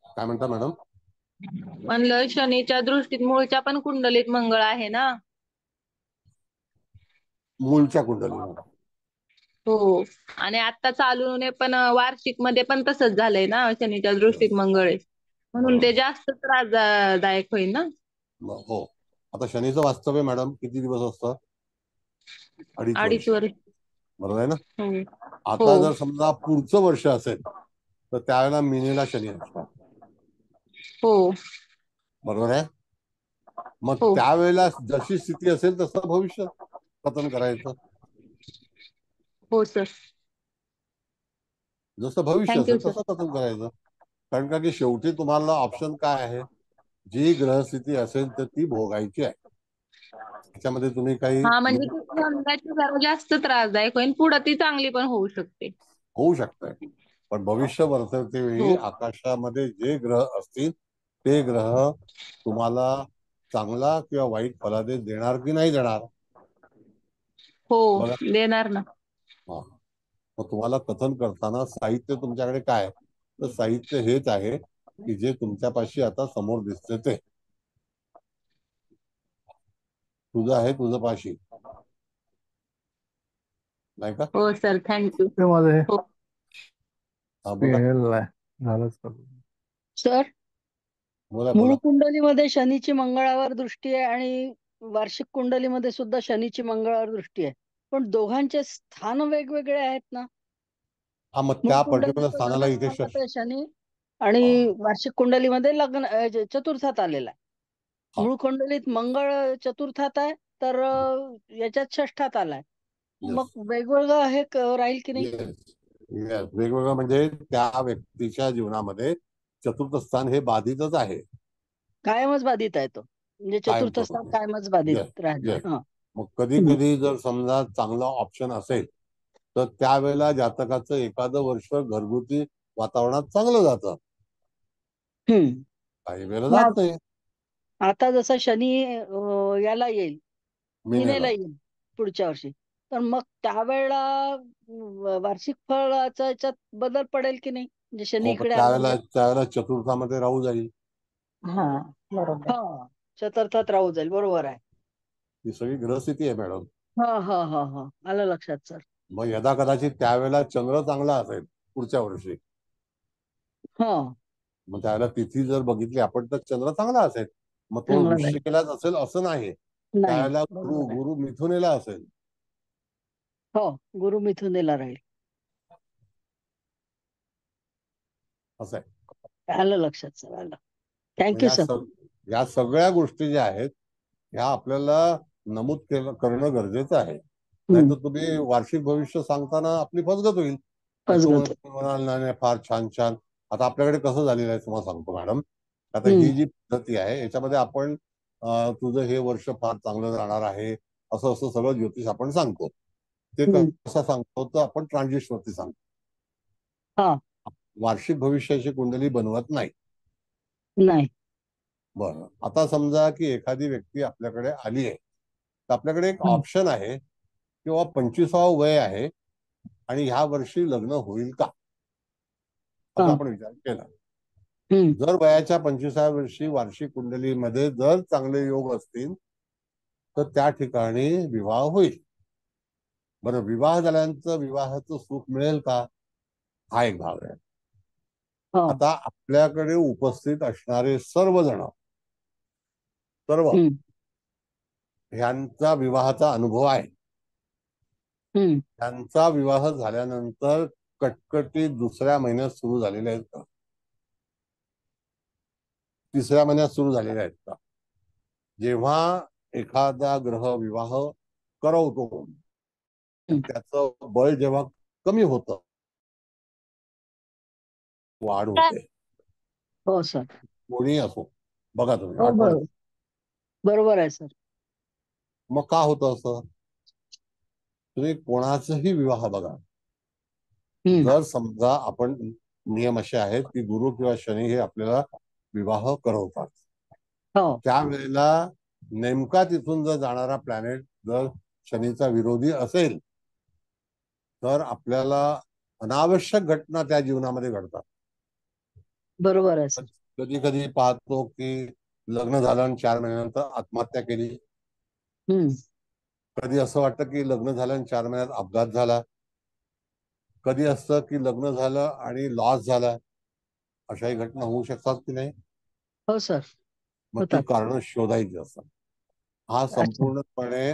काय म्हणता मॅडम? म्हणलं शनीच्या दृष्टीत मूळच्या पण कुंडलीत मंगळ आहे ना. मूळच्या कुंडलीमध्ये. हो. आणि आता चालूने पण वार्षिक मध्ये पण तसंच झालंय ना, शनीच्या दृष्टीत Yes. मंगळ आहे. म्हणून ते बरोबर. जास्त त्रासदायक होईल ना. हो. आता शनीचं वास्तव्य मॅडम किती दिवस असतं? 2.5 वर्ष. 2.5 वर्ष. बरोबर आहे ना? हो. आता हो. जर समजा पुढचं वर्ष असेल तर त्यावेळेला मीनेला शनी असतात. हो. बरोबर आहे. मग हो. त्यावेळेला जशी स्थिती असेल तसं भविष्य कथन करायचं. हो सर. जसं भविष्य थँक्यू असेल सर. तसं कथन करायचं. कारण का की शेवटी तुम्हाला ऑप्शन काय आहे? जी ग्रहस्थिती असेल तर ती भोगायची आहे. त्याच्यामध्ये तुम्ही काही हा म्हणजे ती यंदाची जरा जास्त त्रासदायक होईल. पुढे ती चांगली पण होऊ शकते. होऊ शकतंय. पण भविष्य वर्तवते वेळी हो. आकाशामध्ये जे ग्रह असतील ते ग्रह तुम्हाला चांगला किंवा वाईट फलादेश देणार की नाही देणार हो. बघा. देणार ना. हा. मग तुम्हाला कथन करताना साहित्य तुमच्याकडे काय आहे? तर साहित्य हेच आहे की जे तुमच्यापाशी आता समोर दिसते ते तुझं आहे, तुझं पाशी, नाही का? हो सर. थँक्यू. ते माझं हे हो हा बोला. झालंच का? सर. बोला मूळ बोला. कुंडलीमध्ये शनीची मंगळावर दृष्टी आहे आणि वार्षिक कुंडलीमध्ये सुद्धा शनीची मंगळावर दृष्टी आहे. पण दोघांचे स्थान वेगवेगळे आहेत ना. हा, मग मूळ त्या पर्टिक्युलर कुंडलीत स्थानाला इथे धनस्थानात आहे शनी आणि हा. वार्षिक कुंडलीमध्ये लग्न चतुर्थात आलेला आहे. हा. मूळ कुंडलीत मंगळ चतुर्थात आहे तर याच्यात षष्ठात आलाय. मग येस. वेगवेगळं हे राहील की नाही. येस. येस. वेगवेगळं म्हणजे त्या व्यक्तीच्या जीवनामध्ये चतुर्थ स्थान हे बाधितच आहे. कायमच बाधित आहे तो, म्हणजे कायम चतुर्थ स्थान स्वरूपी. कायमच येस. बाधित येस. राहणार. मग कधी हम्म. कधी जर समजा चांगला ऑप्शन असेल तर त्यावेळेला जातकाचं एखादं वर्ष घरगुती वातावरणात चांगलं जातं. हम्म. काही वेळेला मग जात नाही. आता जसा शनी याला येईल, मीनेला मीनेला. येईल पुढच्या वर्षी, तर मग त्यावेळेला वार्षिक फळाचा याच्यात बदल पडेल की नाही, म्हणजे शनी हो, पण इकडे आला त्यावेळेला उद्या. त्यावेळेला चतुर्थामध्ये राहू जाईल. हा बरोबर. हा चतुर्थात राहू जाईल, बरोबर आहे. ही सगळी ग्रहस्थिती आहे मॅडम. हा हा हा हा आलं लक्षात सर. मग यदा कदाचित त्यावेळेला चंद्र चांगला असेल पुढच्या वर्षी, हा मग त्यावेळेला तिथी जर बघितली आपण तर चंद्र चांगला असेल. मग तो चांगलं जाईल. वृश्चिकेलाच असेल असं नाही. नाही त्यावेळेला गुरु बरोबर आहे. गुरु मिथुनेला असेल. हो गुरु मिथुनेला राहील. असं आहे. आलं लक्षात सर, आलं. मग थँक्यू सर. या सगळ्या गोष्टी ज्या आहेत ह्या आपल्याला नमूद करणं गरजेचं आहे. हम्म. नाहीतर तुम्ही वार्षिक भविष्य सांगताना आपली फसगत होईल. मग फसगत. तुम्ही म्हणाल नाही नाही, फार छान छान. आता आपल्याकडे कसं झालेलं आहे तुम्हाला सांगतो मॅडम. आता ही हम्म. जी पद्धती आहे याच्यामध्ये आपण तुझं हे वर्ष फार चांगलं जाणार आहे असं असं सगळं ज्योतिष आपण सांगतो. ते हम्म. कसं सांगतो तर आपण ट्रान्झिस्टवरती सांगतो. हा. वार्षिक भविष्याची कुंडली बनवत नाही. नाही. बरं, आता समजा की एखादी व्यक्ती आपल्याकडे आली आहे तर आपल्याकडे एक हम्म. ऑप्शन आहे किंवा 25वा वय आहे आणि ह्या वर्षी लग्न होईल का हा. असा आपण विचार केला. हम्म. जर वयाच्या 25व्या वर्षी वार्षिक कुंडलीमध्ये जर चांगले योग असतील तर त्या ठिकाणी विवाह होईल. बरं, विवाह झाल्यानंतर विवाहाचं सुख मिळेल का हा एक भाग आहे. हा. आता आपल्याकडे उपस्थित असणारे सर्वजण सर्व हम्म. ह्यांचा विवाहाचा अनुभव आहे. हम्म. त्यांचा विवाह झाल्यानंतर कटकटी दुसऱ्या महिन्यात सुरू झालेल्या आहेत का, तिसऱ्या महिन्यात सुरू झालेल्या आहेत का? जेव्हा एखादा ग्रह विवाह करवतो हम्म. त्याचं बळ जेव्हा कमी होतं, वाढ होते. हो सर. कोणी असो, बघा तुम्ही हो आठवण. बरोबर. बरोबर आहे सर. मग का होतं असं? तुम्ही कोणाचाही विवाह बघा. हम्म. जर समजा आपण नियम असे आहेत की गुरु किंवा शनी हे आपल्याला विवाह करवतात, हो. त्यावेळेला नेमका तिथून जर जाणारा प्लॅनेट जर शनीचा विरोधी असेल तर आपल्याला अनावश्यक घटना त्या जीवनामध्ये घडतात. बरोबर आहे सर. कधी कधी पाहतो की लग्न झालं आणि 4 महिन्यानंतर आत्महत्या केली. हम्म. कधी असं वाटतं की लग्न झालं आणि 4 महिन्यात अपघात झाला. कधी असतं की लग्न झालं आणि लॉस झाला. अशाही घटना होऊ शकतात की नाही. हो सर. मग ती होतात. कारण शोधायची असतात. हा अच्छा. संपूर्णपणे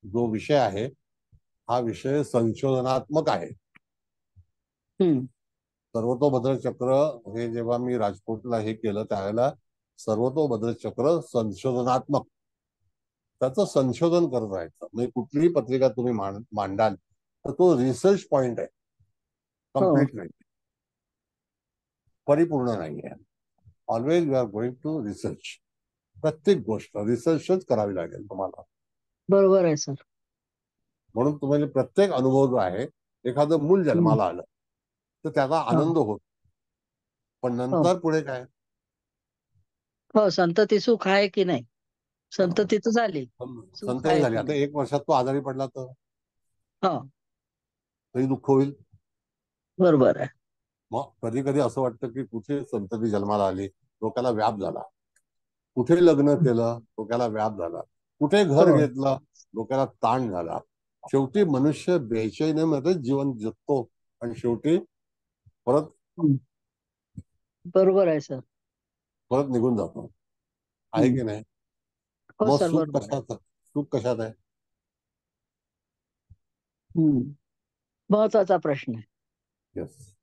जो विषय आहे हा विषय संशोधनात्मक आहे. हम्म. सर्वतोभद्र चक्र हे जेव्हा मी राजकोटला हे केलं त्यावेळेला सर्वतोभद्र चक्र संशोधनात्मक त्याचं संशोधन करत राहायचं. म्हणजे कुठलीही पत्रिका तुम्ही मांडाल तर तो रिसर्च पॉइंट आहे. हो. कम्प्लीट नाही, परिपूर्ण नाही आहे. Always you are going to research. प्रत्येक गोष्ट रिसर्चच करावी लागेल तुम्हाला. बरोबर आहे सर. म्हणून तुम्हाला प्रत्येक अनुभव जो आहे, एखादं मूल हम्म. जन्माला आलं तर त्याचा हो. आनंद होतो. पण हो. नंतर पुढे काय. हो, संतती सुख आहे की नाही. संतती तर झाली. सुख संतही आहे झाली. की आता नाही. 1 वर्षात तो आजारी पडला तर हो. तरी दुःख होईल. बरोबर आहे. मग कधी कधी असं वाटतं की कुठे संतती जन्माला आली, डोक्याला व्याप झाला. कुठे लग्न केलं, डोक्याला व्याप झाला. कुठे घर हो. घेतलं, डोक्याला ताण झाला. शेवटी मनुष्य बेचैनीमध्ये जीवन जगतो आणि शेवटी परत हम्म. बरोबर आहे सर. परत निघून जातो. आहे हम्म. की नाही. हो मग सर, सुख बरोबर आहे. कशात, सुख कशात आहे. हम्म. महत्वाचा प्रश्न आहे. येस.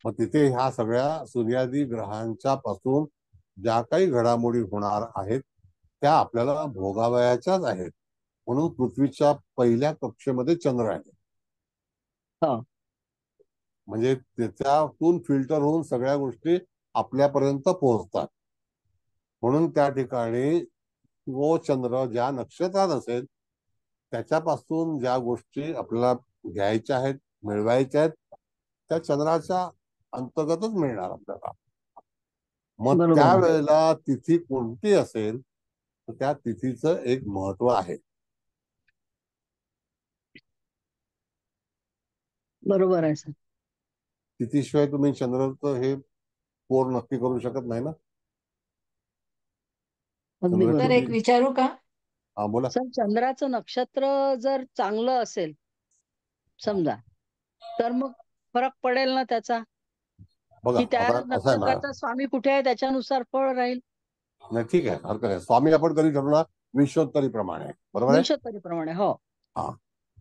मग तिथे ह्या सगळ्या सूर्यादी ग्रहांच्या पासून ज्या काही घडामोडी होणार आहेत त्या आपल्याला भोगावयाच्याच आहेत. म्हणून पृथ्वीच्या पहिल्या कक्षेमध्ये चंद्र आहे. हो. म्हणजे त्याच्यातून फिल्टर होऊन सगळ्या गोष्टी आपल्यापर्यंत पोहोचतात. म्हणून त्या ठिकाणी तो चंद्र ज्या नक्षत्रात असेल त्याच्यापासून ज्या गोष्टी आपल्याला घ्यायच्या आहेत, मिळवायच्या आहेत, त्या चंद्राच्या अंतर्गतच मिळणार आपल्याला. मग बरोबर आहे. त्यावेळेला तिथी कोणती असेल तर त्या तिथीचं एक महत्व आहे. बरोबर आहे सर. तिथीशिवाय तुम्ही चंद्राचं हे कोर नक्की करू शकत नाही ना. अगदी चंद्र सर बरोबर. एक किती. विचारू का? हा बोला. सर, चंद्राचं नक्षत्र जर चांगलं असेल समजा, तर मग फरक पडेल ना त्याचा, बघा की त्या आता असं आहे ना. नक्षत्राचा स्वामी कुठे आहे त्याच्यानुसार फळ राहील. नाही ठीक आहे, हरकत आहे. स्वामी आपण कधी ठरवणार विश्वोत्तरी प्रमाणे, बरोबर आहे. विषुवत्तरीप्रमाणे. हो. हा. हा.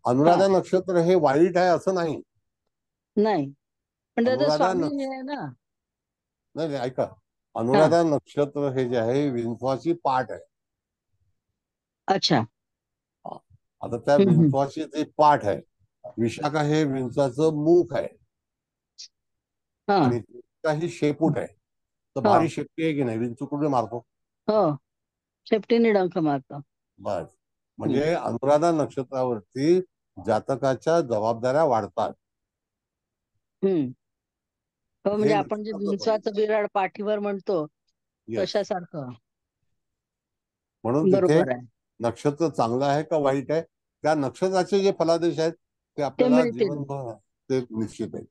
अनुराधा नक्षत्र हे वाईट आहे असं नाही. नाही, पण त्याचा अनुराधा स्वामी हे नक्ष आहे ना. नाही नाही, ऐका. हा. अनुराधा नक्षत्र हे जे आहे विंचवाची पाठ आहे. अच्छा. हा. आता त्या हम्म. विंचवाची जी पाठ आहे, विशाखा हे विंचाचं मुख आहे हा. आणि काही शेपूट आहे. तर हो. भारी शेपटी आहे की नाही, विंचू कुठे मारतो. हो, शेपटीने डंख मारतो. बस. हम्म. म्हणजे अनुराधा नक्षत्रावरती जातकाच्या जबाबदाऱ्या वाढतात. हम्म. हो, हे म्हणजे आपण जे नक्षत्राचं विंचवाचं बघितलं. बिराड पाठीवर म्हणतो येस. तशासारखं. म्हणून तिथे बरोबर आहे. नक्षत्र चांगलं आहे का वाईट आहे, त्या नक्षत्राचे जे फलादेश आहेत ते ते आपल्याला मिळतील. जीवनभर ते निश्चित आहे.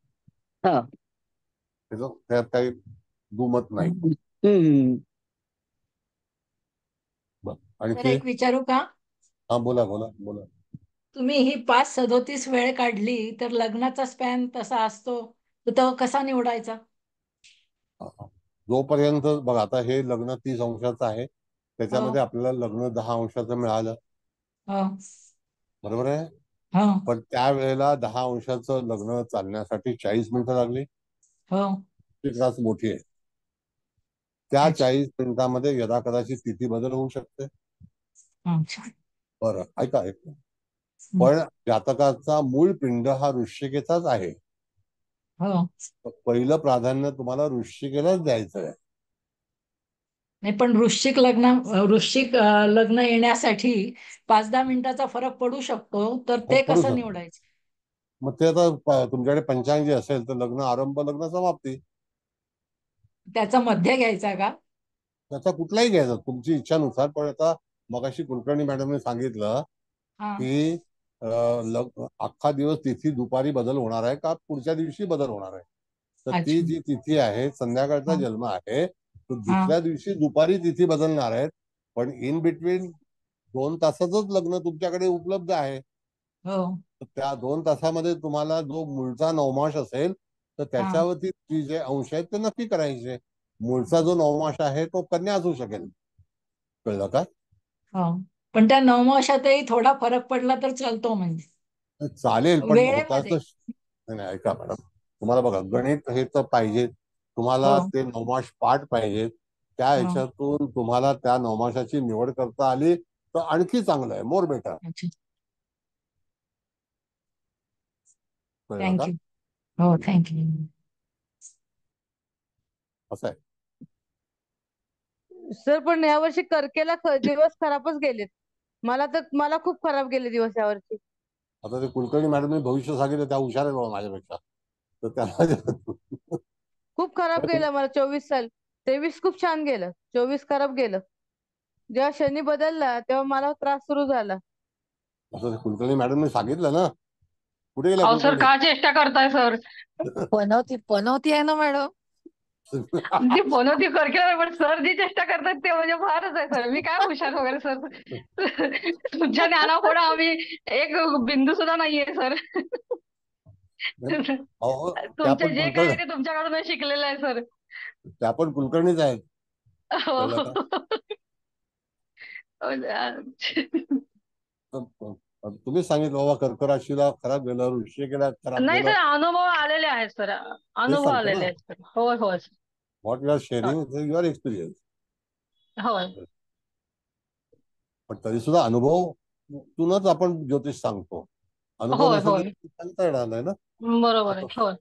हा. त्यात काही दुमत नाही. हम्म. सर आणखी. एक विचारू का? हा बोला बोला बोला. तुम्ही ही 5:37 वेळ काढली तर लग्नाचा स्पॅन तसा असतो, तर तो कसा निवडायचा? हा, हा. जोपर्यंत बघा आता हे लग्न 30 अंशाचं आहे, हो. त्याच्यामध्ये आपल्याला लग्न 10 अंशाचं मिळालं, हो. बरोबर आहे. हो. पण त्यावेळेला 10 अंशाचं लग्न चालण्यासाठी 40 मिनिटं लागली. हो. ती त्रास मोठी आहे. त्या अच्छा. 40 मिनिटामध्ये यदाकदाचित तिथी बदल होऊ शकते. अच्छा. बरं ऐका एक. हं. पण जातकाचा मूळ पिंड हा वृश्चिकेचाच आहे. हो. तर पहिलं प्राधान्य तुम्हाला वृश्चिकेलाच द्यायचं आहे. नाही पण वृश्चिक लग्न येण्यासाठी 5-10 मिनिटाचा फरक पडू शकतो, तर हो ते पडू कसं शकतो. निवडायचं? मग ते आता तुमच्याकडे पंचांग जे असेल तर लग्न आरंभ लग्न समाप्ती त्याचा मध्य घ्यायचा का? त्याचा कुठलाही घ्यायचा तुमची इच्छानुसार. पण आता मगाशी कुलकर्णी मॅडमने सांगितलं हा. की अख्खा दिवस तिथी दुपारी बदल होणार आहे का पुढच्या दिवशी बदल होणार आहे. तर ती अच्छा. जी तिथी आहे संध्याकाळचा हा. जन्म आहे, तर हा. दुसऱ्या दिवशी दुपारी तिथी बदलणार आहेत. पण इन बिटवीन 2 तासाचंच लग्न तुमच्याकडे उपलब्ध आहे. हो. तर त्या 2 तासामध्ये तुम्हाला जो मूळचा नवमास असेल तर हा. त्याच्यावरती ती जे अंश आहेत ते नक्की करायचे. मूळचा जो नवमास आहे तो कन्या असू शकेल. कळलं का? हो. पण त्या नवमासातही थोडा फरक पडला तर चालतो म्हणजे चालेल, पण वेळेमध्ये. होताच नाही. ऐका मॅडम, तुम्हाला बघा गणित हे तर पाहिजे, तुम्हाला हो. ते नवमास पाठ पाहिजे. त्या हो. ह्याच्यातून तुम्हाला त्या नवमासाची निवड करता आली तर आणखी चांगलं आहे, मोर बेटर. अच्छा. कळलं का? थँक्यू. हो, थँक्यू. असं आहे. सर पण यावर्षी कर्केला दिवस खराबच गेलेत. मला खूप खराब गेले दिवस यावर्षी. आता ते कुलकर्णी मॅडमने भविष्य सांगितलं, त्या हुशार आहे बाबा माझ्यापेक्षा. तर त्याला खूप खराब गेलं मला 24 साल. 23 खूप छान गेलं, 24 खराब गेलं. जेव्हा शनी बदलला तेव्हा मला त्रास सुरू झाला. असं ते कुलकर्णी मॅडमने सांगितलं ना. कुठे गेला अहो सर, कुलकर्णी? का चेष्टा करताय सर? पनवती आहे ना मॅडम. ती बनवती करके, पण सर जी चेष्टा करतात ते म्हणजे फारच आहे सर. मी काय हुशार वगैरे सर? तुमच्या ज्ञानापुढे आम्ही एक बिंदू सुद्धा नाहीये सर. अहो, त्या तुमचे पण जे काय आहे कुलकर्णी, ते तुमच्याकडून शिकलेलं आहे सर. त्या पण कुलकर्णीच आहेत. कळलं का? हो. तर तुम्हीच सांगितलं बाबा, कर्क राशीला खराब गेलं, वृश्चिकेला खराब नाही गेलं. सर, अनुभव आलेले आहेत सर. तेच अनुभव सांगतो आलेले ना. आहेत सर. होय होय what you are sharing your experience. होय पण तरी सुद्धा अनुभवातूनच आपण ज्योतिष सांगतो. अनुभव होय नसेल होय तर सांगता येणार नाही ना. बरोबर आहे. होय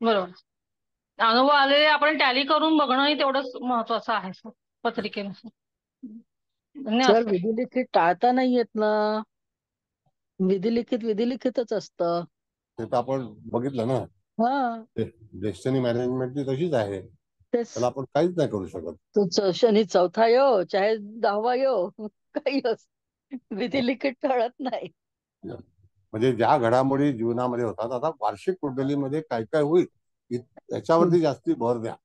बरोबर. अनुभव आलेले आपण टॅली करून बघणंही तेवढंच महत्वाचं आहे सर, पत्रिकेनुसार. धन्यवाद सर सर. विधिलिखित टाळता नाही येत ना. विधिलिखितच असतं. ते तर आपण बघितलं ना. हा, डेस्टिनी मॅनेजमेंट तशीच आहे, तेच. त्याला आपण काहीच नाही करू शकत. तो शनी 4था यो चाहे 10वा यो काही असो, विधिलिखित टळत नाही. म्हणजे ज्या घडामोडी जीवनामध्ये होतात, आता वार्षिक कुंडलीमध्ये काय काय होईल हम्म. त्याच्यावरती जास्ती भर द्या.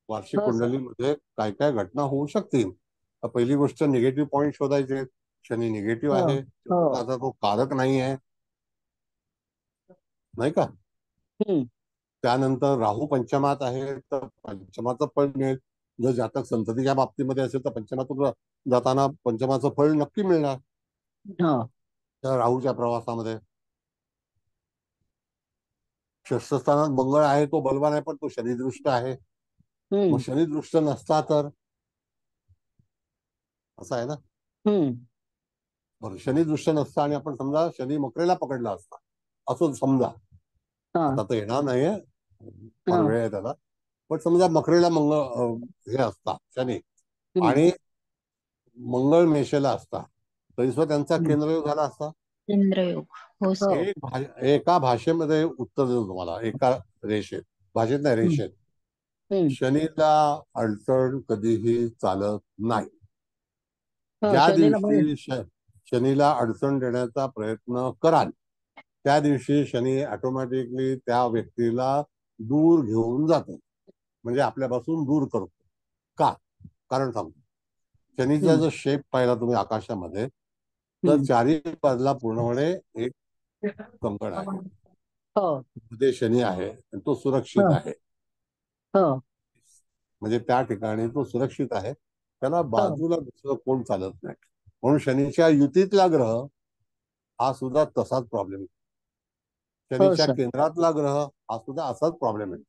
वार्षिक हो सर. कुंडलीमध्ये काय काय घटना होऊ शकतील. तर पहिली गोष्ट निगेटिव्ह पॉईंट शोधायचे. शनी निगेटिव्ह हो आहे, हो. आता तो कारक नाही आहे, नाही का? हम्म. त्यानंतर राहू पंचमात आहे, तर पंचमाचं फळ मिळेल. जर जातक संततीच्या बाबतीमध्ये असेल तर पंचमातून जाताना पंचमाचं फळ नक्की मिळणार हा. त्या राहूच्या प्रवासामध्ये. षष्ठस्थानात मंगळ आहे, तो बलवान आहे, पण तो शनिदृष्ट आहे. मग हम्म. शनिदृष्ट नसता तर असं आहे ना. हम्म. बरं, शनिदृष्ट नसता आणि आपण समजा शनी मकरेला पकडला असता असं समजा. हा. आता तर येणार नाहीये, फार हा. वेळ आहे त्याला. पण समजा मकरेला हे असता शनी, हम्म. आणि मंगळ मेषेला असता, तरी सुद्धा त्यांचा हम्म. केंद्रयोग झाला असता. चंद्रयोग. हो सर. हो. एका भाषेमध्ये उत्तर देतो तुम्हाला, एका रेषेत, भाषेत नाही हम्म. रेषेत. हम्म. शनीला अडचण कधीही चालत नाही. हो, ज्या शनीला दिवशी शनीला अडचण देण्याचा प्रयत्न कराल त्या दिवशी शनी ऑटोमॅटिकली त्या व्यक्तीला दूर घेऊन जातो, म्हणजे आपल्यापासून दूर करतो. का? कारण सांगतो. शनीचा हम्म. जो शेप पाहिला तुम्ही आकाशामध्ये, तर हम्म. चारी बाजूला पूर्णपणे एक कंकण आहे. हो मध्ये शनी आहे आणि तो सुरक्षित हो आहे. हो म्हणजे त्या ठिकाणी तो सुरक्षित आहे, त्याला हो बाजूला दुसरं कोण चालत नाही. म्हणून शनीच्या युतीतला ग्रह हा सुद्धा तसाच प्रॉब्लेम. हो शनीच्या सर. केंद्रातला ग्रह हा सुद्धा असाच प्रॉब्लेम आहे.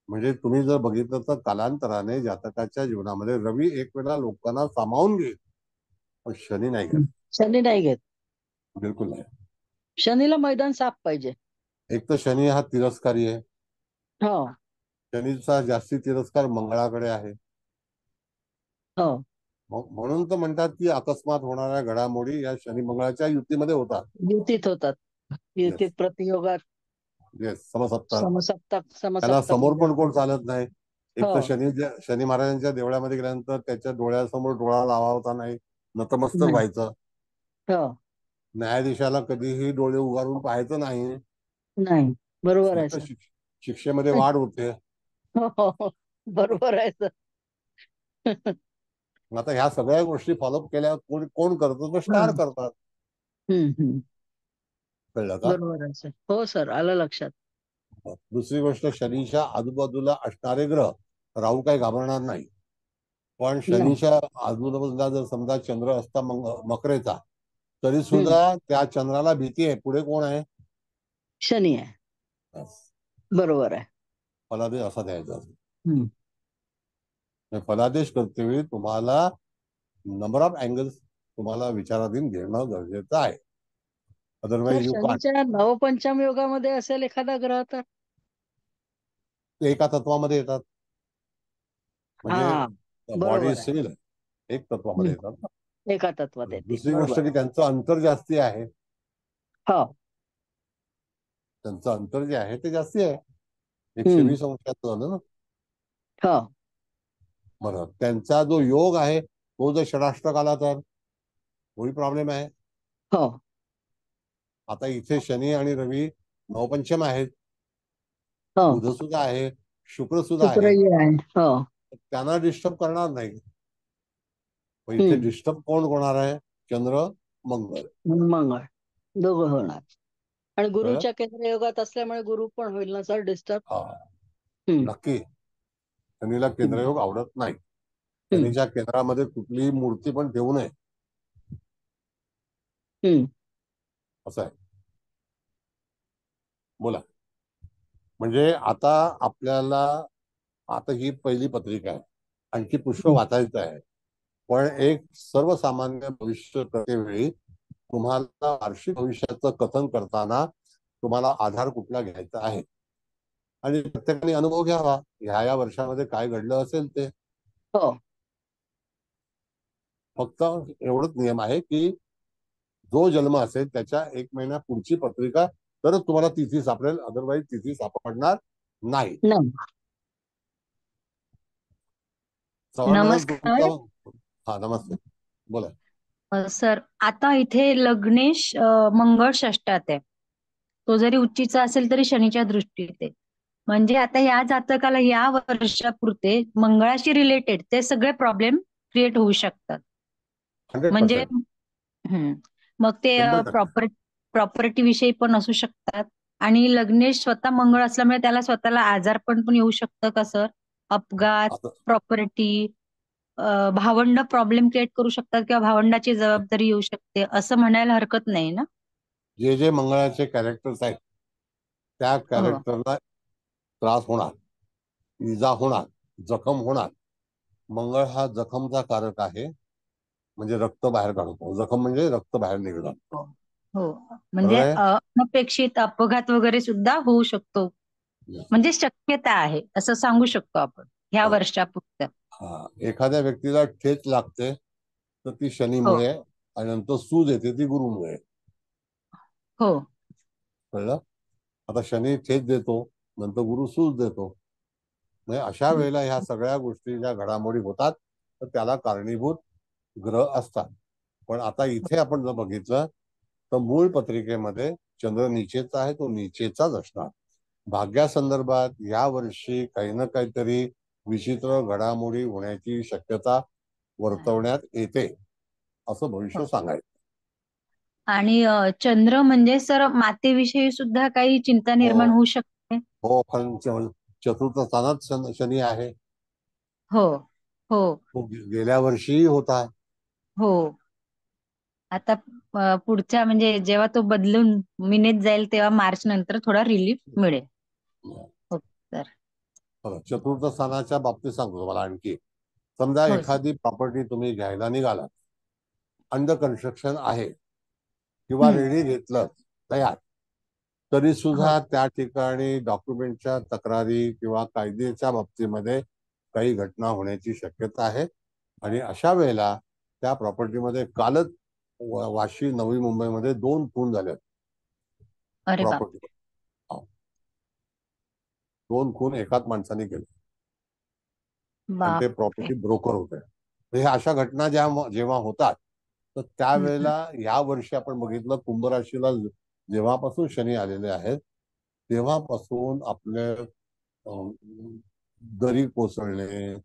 म्हणजे तुम्ही जर बघितलं तर कालांतराने जातकाच्या जीवनामध्ये रवी एक वेळा लोकांना सामावून घेईल, पण शनी नाही घेत. शनी नाही घेत. बिलकुल नाही. शनीला मैदान साफ पाहिजे. एक तर शनी हा तिरस्कारी आहे. हो शनीचा जास्ती तिरस्कार मंगळाकडे आहे. हो म्हणून तर म्हणतात की अकस्मात होणाऱ्या घडामोडी या शनी मंगळाच्या युतीमध्ये होतात. युतीत होतात. युतीत येस प्रतियोगात येस, समसप्ताह. त्याला समसप्तक समोर मध्ये पण कोण असतात. चालत नाही. एक तर हो. शनी महाराजांच्या देवळामध्ये गेल्यानंतर त्याच्या डोळ्यासमोर डोळा लावावता नाही, नतमस्तक नाही. व्हायचं. हो. न्यायाधीशाला कधीही डोळे उगारून पाहायचं नाही. नाही. बरोबर आहे एक तर सर. शिक्षेमध्ये वाढ होते. हो, बरोबर आहे सर. मग आता ह्या सगळ्या गोष्टी फॉलोअप केल्यावर कोण कोण करतो तर स्टार करतात. हम्म. कळलं का? बरोबर आहे सर. हो सर, आलं लक्षात. दुसरी गोष्ट, शनीच्या आजूबाजूला असणारे ग्रह, राहू काही घाबरणार नाही. पण नाही. शनीच्या आजूबाजूला जर समजा चंद्र असता मकरेचा, तरी सुद्धा त्या चंद्राला भीती आहे. पुढे कोण आहे? शनी आहे. बरोबर आहे. फलादेश असा द्यायचा. हम्म. फलादेश करतेवेळी तुम्हाला नंबर ऑफ अँगल्स तुम्हाला विचाराधीन घेणं गरजेचं आहे. तर अदरवाईज यू कांट. शनीच्या नवपंचम योगामध्ये असेल एखादा ग्रह तर ते एका तत्वामध्ये येतात. हा, म्हणजे बरोबर बॉडी आहे. सिमिलर एक तत्वामध्ये येतात ना. एका तत्वात येते. दुसरी गोष्ट बरोबर. की त्यांचं अंतर जास्ती आहे. हो. त्यांचं अंतर जे आहे ते जास्ती आहे. 120 अंशाचं झालं ना. हो. बरं, त्यांचा जो योग आहे तो जर षडाष्टक आला तर तोही प्रॉब्लेम आहे. हो. आता इथे शनी आणि रवी नवपंचम आहेत. हो. बुध सुद्धा आहे, शुक्र सुद्धा आहे. शुक्रही आहे. हो. त्यांना डिस्टर्ब करणार नाही. पण इथे डिस्टर्ब कोण होणार आहे? चंद्र, मंगळ. मंगळ दोघं होणार. आणि गुरुच्या केंद्र योगात असल्यामुळे गुरु पण होईल ना सर डिस्टर्ब. नक्की. शनीला केंद्रयोग आवडत नाही. शनीच्या केंद्रामध्ये कुठलीही मूर्ती पण ठेवू नये असं आहे. बोला. म्हणजे आता आपल्याला आता ही पहिली पत्रिका आहे, आणखी पुष्प वाचायचं आहे. पण एक सर्वसामान्य भविष्य करतेवेळी तुम्हाला वार्षिक भविष्याचं कथन करताना तुम्हाला आधार कुठला घ्यायचा आहे आणि प्रत्येकाने अनुभव घ्यावा ह्या वर्षामध्ये काय घडलं असेल ते. हो. फक्त एवढंच नियम आहे की जो जन्म असेल त्याच्या 1 महिन्या पुढची पत्रिका तरच तुम्हाला तिथी सापडेल, अदरवाईज तिथी सापडणार नाही. नमस्कार. हा, नमस्ते. बोला. सर, आता इथे लग्नेश मंगळ षष्ठात आहे. तो जरी उच्चीचा असेल तरी शनीच्या दृष्टीत आहे. म्हणजे आता या जातकाला या वर्षापुरते मंगळाशी रिलेटेड ते सगळे प्रॉब्लेम क्रिएट होऊ शकतात. 100%. म्हणजे मग ते 100%. प्रॉपर्टी विषयी पण असू शकतात. आणि लग्नेश स्वतः मंगळ असल्यामुळे त्याला स्वतःला आजारपण पण येऊ शकतं का सर? अपघात, प्रॉपर्टी, भावंड प्रॉब्लेम क्रिएट करू शकतात किंवा भावंडाची जबाबदारी येऊ शकते असं म्हणायला हरकत नाही ना? जे जे मंगळाचे कॅरेक्टर्स आहेत त्या कॅरेक्टरला त्रास होणार, इजा होणार, जखम होणार. मंगळ हा जखमचा कारक आहे. म्हणजे रक्त बाहेर काढतो. जखम म्हणजे रक्त बाहेर निघणं. हो, म्हणजे अनपेक्षित अपघात वगैरे सुद्धा होऊ शकतो. म्हणजे शक्यता आहे असं सांगू शकतो आपण ह्या वर्षापुरतं. एखाद्या व्यक्तीला ठेच लागते तर ती शनीमुळे आणि नंतर सूज येते ती गुरुमुळे. हो, कळलं? आता शनी ठेच देतो, नंतर गुरु सूज देतो. म्हणजे अशा वेळेला ह्या सगळ्या गोष्टी ज्या घडामोडी होतात तर त्याला कारणीभूत ग्रह असतात. पण आता इथे आपण जर बघितलं तर मूळ पत्रिकेमध्ये चंद्र नीचेचा आहे, तो नीचेचाच असणार. भाग्यासंदर्भात या वर्षी काही ना काहीतरी विचित्र घडामोडी होण्याची शक्यता वर्तवण्यात येते असं भविष्य सांगायचं. आणि चंद्र म्हणजे सर मातेविषयी सुद्धा काही चिंता निर्माण होऊ शकते. हो, पण चतुर्थ स्थानात शनी आहे. हो हो तो गेल्या वर्षी होता. हो. आता पुढच्या म्हणजे जेव्हा तो बदलून मिनेत जाईल तेव्हा मार्च नंतर थोडा रिलीफ मिळेल. हो सर. चतुर्थ स्थानाच्या बाबतीत सांगतो तुम्हाला आणखी. समजा एखादी प्रॉपर्टी तुम्ही घ्यायला निघालात, अंडर कन्स्ट्रक्शन आहे किंवा रेडी घेतलं तयार, तरी सुद्धा त्या ठिकाणी डॉक्युमेंटच्या तक्रारी किंवा कायद्याच्या बाबतीमध्ये काही घटना होण्याची शक्यता आहे. आणि अशा वेळेला त्या प्रॉपर्टीमध्ये कालच वाशी, नवी मुंबईमध्ये 2 खून झालेत. प्रॉपर्टी 2 खून एकाच माणसाने केले आणि ते प्रॉपर्टी ब्रोकर होते. हे अशा घटना जेव्हा होतात तर त्यावेळेला या वर्षी आपण बघितलं कुंभ राशीला जेव्हापासून शनी आलेले आहेत तेव्हापासून आपले दरी कोसळणे,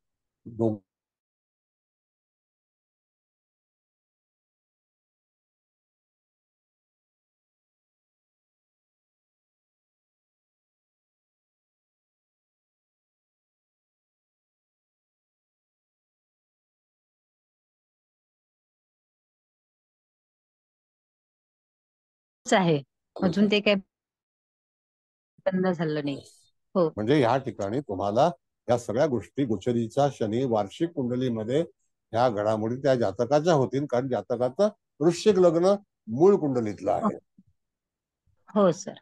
आहे अजून ते काही बंद झालं नाही. हो. म्हणजे या ठिकाणी तुम्हाला या सगळ्या गोष्टी गोचरीचा शनी वार्षिक कुंडलीमध्ये ह्या घडामोडी त्या जातकाच्या होतील, कारण जातकाचं वृश्चिक लग्न मूळ कुंडलीतलं आहे. हो सर.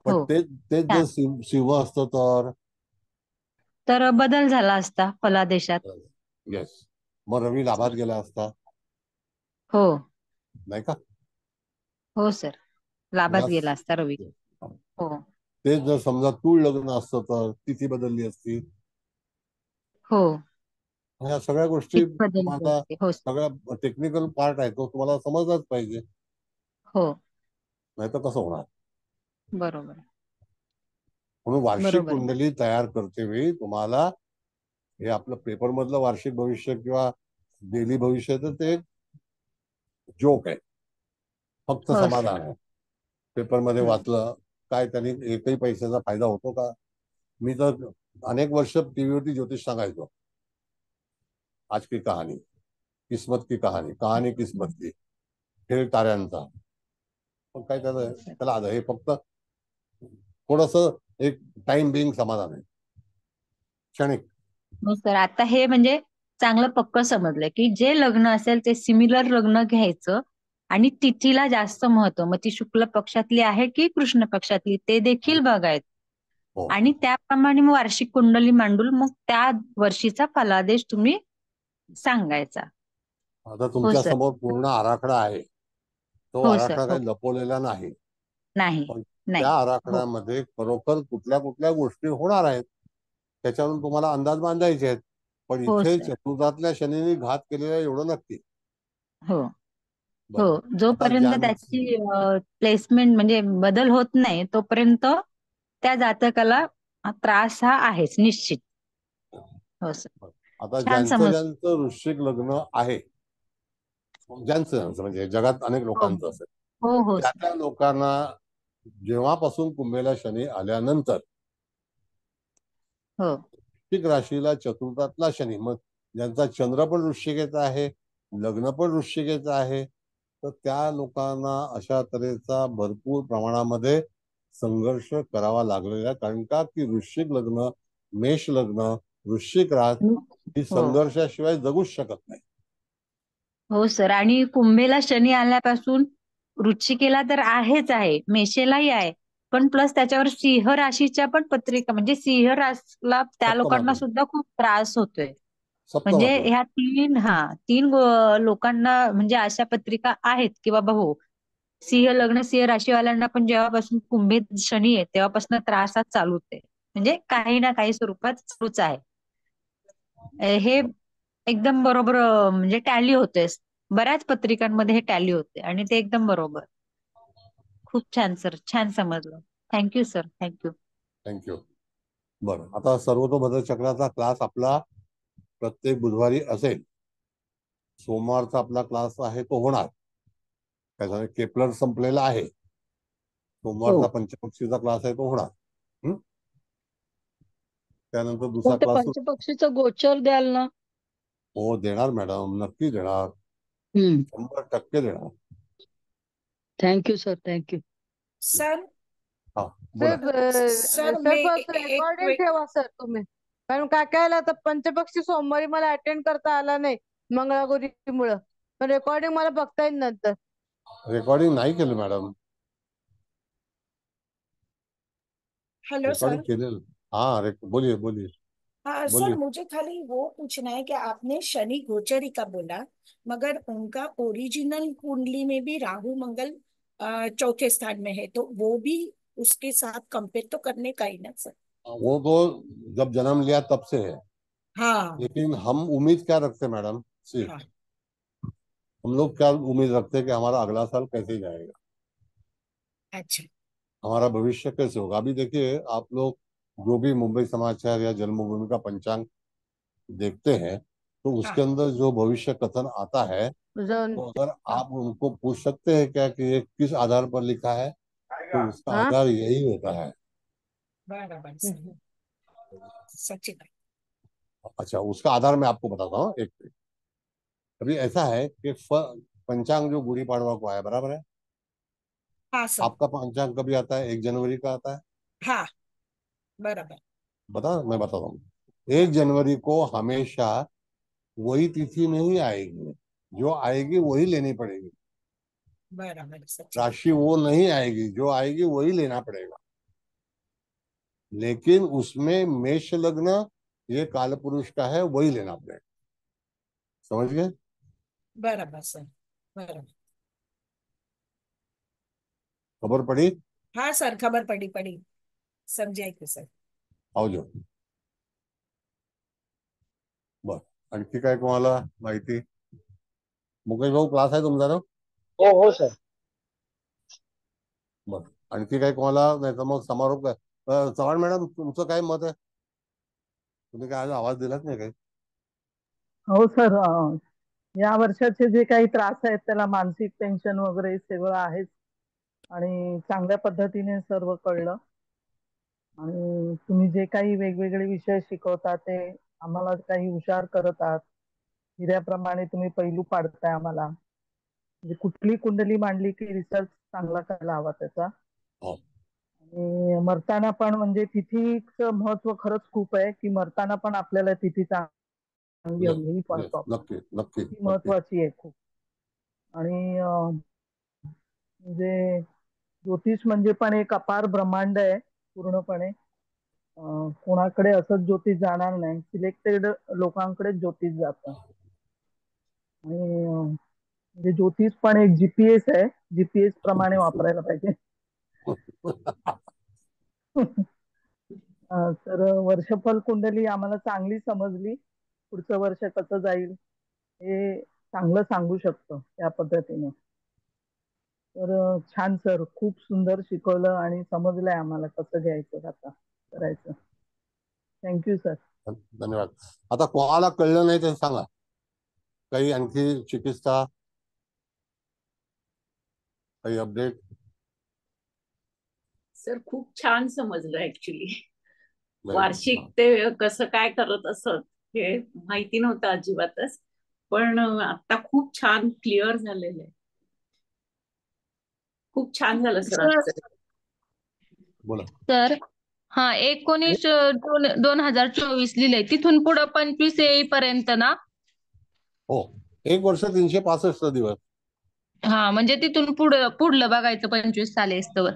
पण हो. तेच जर शिव असतं तर बदल झाला असता फलादेशात. येस, मग रवी लाभात गेला असता, हो नाही का? हो सर, लाभात Yes. गेला असता रवी. हो तेच जर समजा तूळ लग्न असतं तर तिथी बदलली असती. हो, ह्या सगळ्या गोष्टी एक बदल आता होते. हो सर. सगळ्या टेक्निकल पार्ट आहे, तो तुम्हाला समजलाच पाहिजे, हो नाही तर कसं होणार. बरोबर म्हणून वार्षिक बरोबर. कुंडली तयार करते वेळी तुम्हाला हे आपलं पेपर मधलं वार्षिक भविष्य किंवा डेली भविष्य तर ते जोक आहे, फक्त हो समाधान सर. आहे. पेपर मध्ये हो. वाचलं काय, त्यांनी एकही पैशाचा फायदा होतो का? मी तर अनेक वर्ष टीव्हीवरती ज्योतिष सांगायचो, आज की कहाणी, किस्मत की कहाणी, कहाणी किस्मत की, खेळ ताऱ्यांचा. पण काय त्याला हे फक्त थोडस एक टाइम बिंग समाधान आहे, क्षणिक. हो सर, आता हे म्हणजे चांगलं पक्क समजलंय की जे लग्न असेल ते सिमिलर लग्न घ्यायचं आणि तिथीला जास्त महत्व, मग ती शुक्ल पक्षातली आहे की कृष्ण पक्षातली ते देखील बघायचं. हो. आणि त्याप्रमाणे मग वार्षिक कुंडली मांडून मग त्या वर्षीचा फलादेश तुम्ही सांगायचा. आता हो तुमच्या सर. समोर पूर्ण आराखडा आहे, तो हो सर. आराखडा हो. काही लपवलेला नाही. नाही पण नाही. त्या हो आराखड्यामध्ये खरोखर कुठल्या कुठल्या गोष्टी होणार आहेत त्याच्यावरून तुम्हाला अंदाज बांधायचे आहेत. पण हो इथे सर. चतुर्थातल्या शनीने घात केलेला एवढं नक्की. हो हो, बरं, आता जोपर्यंत त्याची प्लेसमेंट म्हणजे बदल होत नाही तोपर्यंत त्या जातकाला त्रास हा आहेच निश्चित. हो सर. आता छान समज. ज्यांचं वृश्चिक लग्न आहे, ज्यांचं म्हणजे जगात अनेक हो लोकांचं असेल, हो हो त्या सर. त्या लोकांना जेव्हापासून कुंभेला शनी आल्यानंतर हो वृश्चिक राशीला चतुर्थातला शनी, मग ज्यांचा चंद्र पण वृश्चिकेचा आहे, लग्न पण वृश्चिकेचं आहे, तर त्या लोकांना अशा तऱ्हेचा भरपूर प्रमाणामध्ये संघर्ष करावा लागलेला आहे. कारण का की वृश्चिक लग्न, मेष लग्न, वृश्चिक रास ही हो संघर्षाशिवाय जगूच शकत नाही. हो सर, आणि कुंभेला शनी आल्यापासून वृश्चिकेला तर आहेच आहे, मेषेलाही आहे, पण प्लस त्याच्यावर सिंह राशीच्या पण पत्रिका, म्हणजे सिंह राशीला त्या लोकांना सप्तमातून सुद्धा खूप त्रास होतोय. म्हणजे सप्तमातून ह्या तीन लोकांना म्हणजे अशा पत्रिका आहेत की बाबा हो, सिंह लग्न सिंह राशीवाल्यांना पण जेव्हापासून कुंभेत शनी आहे तेव्हापासून त्रास हा चालूच आहे, म्हणजे काही ना काही स्वरूपात चालूच आहे. हे एकदम बरोबर म्हणजे टॅली होते, बऱ्याच पत्रिकांमध्ये हे टॅली होते आणि ते एकदम बरोबर. खूप छान सर, छान समजलं. Thank you sir, thank you. थँक्यू. बरं, आता सर्वतोभद्र चक्राचा क्लास आपला प्रत्येक बुधवारी असेल. सोमवारचा आपला क्लास आहे तो होणार, त्याच्यामुळे केपलर संपलेला आहे. सोमवारचा पंचपक्षीचा क्लास आहे तो होणार. त्यानंतर दुसरा पण ते क्लास पंचपक्षीचं गोचर द्याल ना? हो देणार मॅडम, नक्की देणार, 100% देणार. Thank you sir, thank you. सर हा बोला. सर सर मैं बस एक रेकॉर्डिंग ठेवा सर तुम्ही, कारण काय काय आलं तर पंचपक्षी सोमवारी मला अटेंड करता आला नाही मंगळागौरीमुळं, पण रेकॉर्डिंग मला बघता येईल नंतर. रेकॉर्डिंग नाही केलं मॅडम, हेलो रेकॉर्डिंग सर। केलेलं. हाँ बोलिए बोलिए हाँ सर, बोलिए। मुझे खाली वो पूछना है कि आपने शनि गोचरी का बोला, मगर उनका ओरिजिनल कुंडली में भी राहु मंगल चौथे स्थान में है, तो वो भी उसके साथ कंपेयर तो करने का ही ना सर? वो तो जब जन्म लिया तब से है, हाँ लेकिन हम उम्मीद क्या रखते हैं मैडम, सी हाँ हम लोग क्या उम्मीद रखते हैं कि हमारा अगला साल कैसे जाएगा। अच्छा हमारा भविष्य कैसे होगा। अभी देखिए आप लोग जो भी मुंबई समाचार या जन्मभूमि का पंचांग देखते हैं तो उसके हाँ अंदर जो भविष्य कथन आता है, जौन तो अगर हाँ आप उनको पूछ सकते हैं क्या कि ये किस आधार पर लिखा है, तो उसका हाँ आधार यही होता है। बराबर सर, सच्ची बात। अच्छा, उसका आधार मैं आपको बताता हूँ एक मिनट। अभी ऐसा है कि पंचांग जो गुड़ी पाड़वा को आया, बराबर है। हाँ सर। आपका पंचांग कभी आता है? 1 जनवरी का आता है। हाँ बराबर। मैं बताता हूँ। 1 जनवरी को हमेशा वही तिथि नहीं आएगी, जो आएगी वही लेनी पड़ेगी। बराबर सच्ची बात। राशि वो नहीं आएगी, जो आएगी वही लेना पड़ेगा। लेकिन उसमें मेष लग्न ये काल पुरुष का है, वही लेना पड़ेगा। समझ गए? बराबर सर, बराबर। खबर पड़ी? हाँ सर, खबर पड़ी पड़ी, समजायचं सर. आओ जो बर. आणखी काय कोणाला माहिती? मुकेश भाऊ, क्लास आहे तुमचा ना? हो हो सर. बर. आणखी काय कोणाला? नाही तर मग समारोप काय. चव्हाण मॅडम, तुमचं काय मत आहे? तुम्ही काय आज आवाज दिलाच नाही काही? हो सर, या वर्षाचे जे काही त्रास आहेत त्याला मानसिक टेन्शन वगैरे सगळं आहेच आणि चांगल्या पद्धतीने सर्व कळलं. आणि तुम्ही जे काही वेगवेगळे विषय शिकवता ते आम्हाला काही हुशार करत आहात. हिऱ्याप्रमाणे तुम्ही पैलू पाडताय आम्हाला. म्हणजे कुठली कुंडली मांडली की रिसर्च चांगला करायला हवा त्याचा. हो. आणि मरताना पण म्हणजे तिथीचं महत्व खरंच खूप आहे की मरताना पण आपल्याला तिथी चांगली हवी, ही Yes, प्रॉब्लेम नक्की नक्की ती नक्की. महत्वाची आहे खूप. आणि म्हणजे ज्योतिष म्हणजे पण एक अपार ब्रह्मांड आहे पूर्णपणे. कोणाकडे असंच ज्योतिष जाणार नाही, सिलेक्टेड लोकांकडे ज्योतिष जातं. आणि म्हणजे ज्योतिष पण एक जीपीएस आहे, जीपीएस प्रमाणे वापरायला पाहिजे. तर वर्षफल कुंडली आम्हाला चांगली समजली. पुढचं वर्ष कसं जाईल हे चांगलं सांगू शकतो त्या पद्धतीने. तर छान सर, खूप सुंदर शिकवलं आणि समजलंय आम्हाला कसं घ्यायचं आता करायचं. Thank you sir. धन्यवाद. आता कोणाला कळलं नाही ते सांगा. काही आणखी चिकित्सा, काही अपडेट? सर खूप छान समजलं ऍक्च्युली. Very good. वार्षिक ते कसं काय करत असत हे माहिती नव्हतं अजिबातच, पण आता खूप छान क्लिअर झालेलं आहे. खूप छान झालं सर आजचं. बोला. सर, हा 19/2/2024 लिहिलंय, तिथून पुढे 25 येईपर्यंत ना? हो, 1 वर्ष 365 दिवस. हा, म्हणजे तिथून पुढलं बघायचं 25 साली असतं. हा,